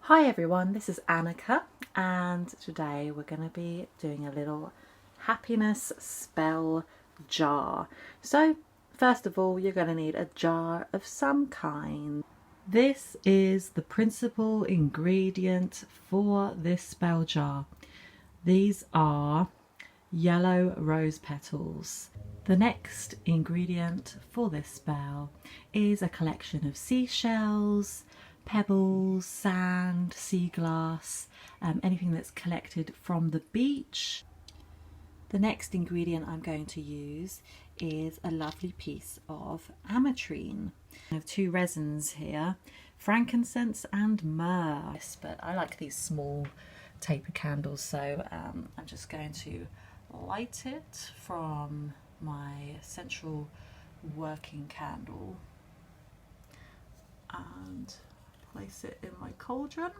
Hi everyone, this is Annika, and today we're going to be doing a little happiness spell jar. So first of all, you're going to need a jar of some kind. This is the principal ingredient for this spell jar. These are yellow rose petals. The next ingredient for this spell is a collection of seashells, pebbles, sand, sea glass, anything that's collected from the beach. The next ingredient I'm going to use is a lovely piece of ametrine. I have two resins here, frankincense and myrrh. But I like these small taper candles, so I'm just going to light it from my central working candle and place it in my cauldron.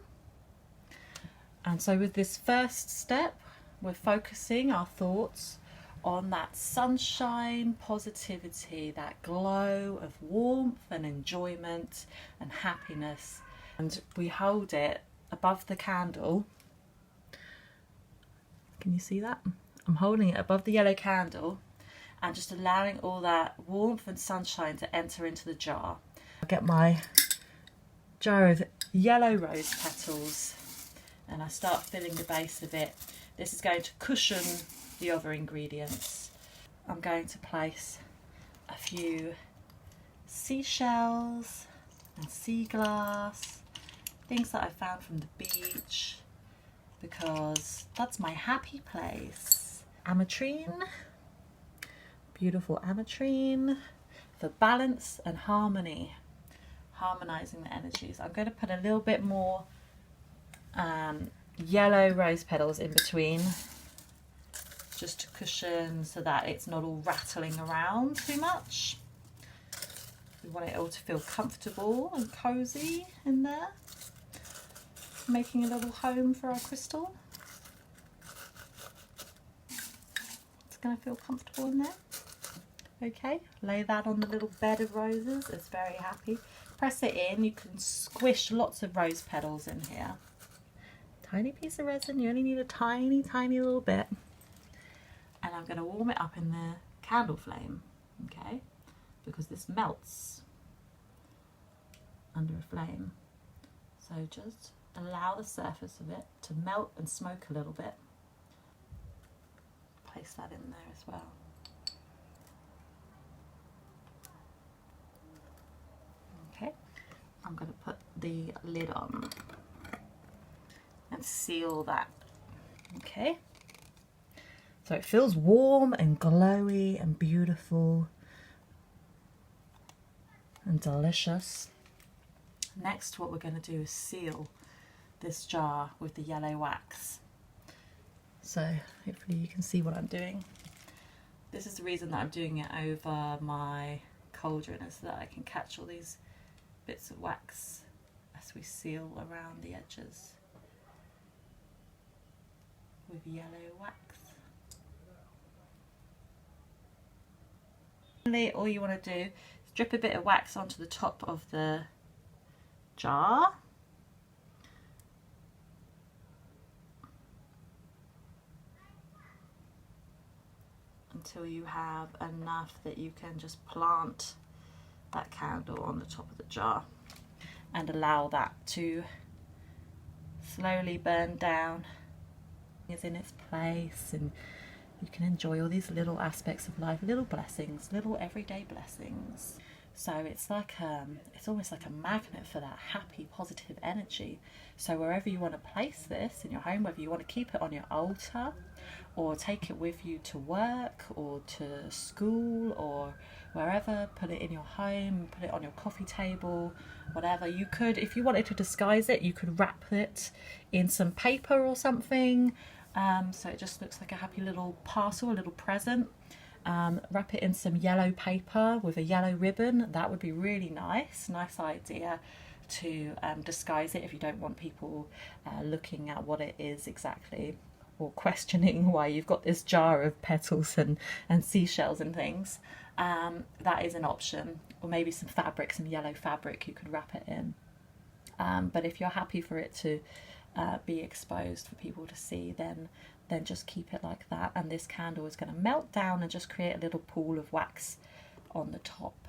And so with this first step, we're focusing our thoughts on that sunshine, positivity, that glow of warmth and enjoyment and happiness. And we hold it above the candle. Can you see that? I'm holding it above the yellow candle and just allowing all that warmth and sunshine to enter into the jar. I'll get my jar of yellow rose petals and I start filling the base of it. This is going to cushion the other ingredients. I'm going to place a few seashells and sea glass, things that I found from the beach, because that's my happy place. Ametrine, beautiful ametrine for balance and harmony, harmonizing the energies. I'm going to put a little bit more yellow rose petals in between, just to cushion so that it's not all rattling around too much. We want it all to feel comfortable and cozy in there, making a little home for our crystal. It's going to feel comfortable in there. Okay, lay that on the little bed of roses. It's very happy. Press it in. You can squish lots of rose petals in here. Tiny piece of resin. You only need a tiny, tiny little bit. And I'm going to warm it up in the candle flame, okay, because this melts under a flame. So just allow the surface of it to melt and smoke a little bit. Place that in there as well. Okay, I'm going to put the lid on and seal that. Okay, so it feels warm and glowy and beautiful and delicious. Next, what we're going to do is seal this jar with the yellow wax. So hopefully you can see what I'm doing. This is the reason that I'm doing it over my cauldron, is so that I can catch all these bits of wax as we seal around the edges with yellow wax. Finally, all you want to do is drip a bit of wax onto the top of the jar. Until you have enough that you can just plant that candle on the top of the jar and allow that to slowly burn down. Is in its place, and you can enjoy all these little aspects of life, little blessings, little everyday blessings. So it's like it's almost like a magnet for that happy, positive energy. So wherever you want to place this in your home, whether you want to keep it on your altar or take it with you to work or to school or wherever, put it in your home, put it on your coffee table, whatever. You could, if you wanted to disguise it, you could wrap it in some paper or something, so it just looks like a happy little parcel, a little present. Wrap it in some yellow paper with a yellow ribbon. That would be really nice idea to disguise it if you don't want people looking at what it is exactly, or questioning why you've got this jar of petals and seashells and things. That is an option. Or maybe some fabric, some yellow fabric you could wrap it in. But if you're happy for it to be exposed for people to see, then just keep it like that, and this candle is going to melt down and just create a little pool of wax on the top.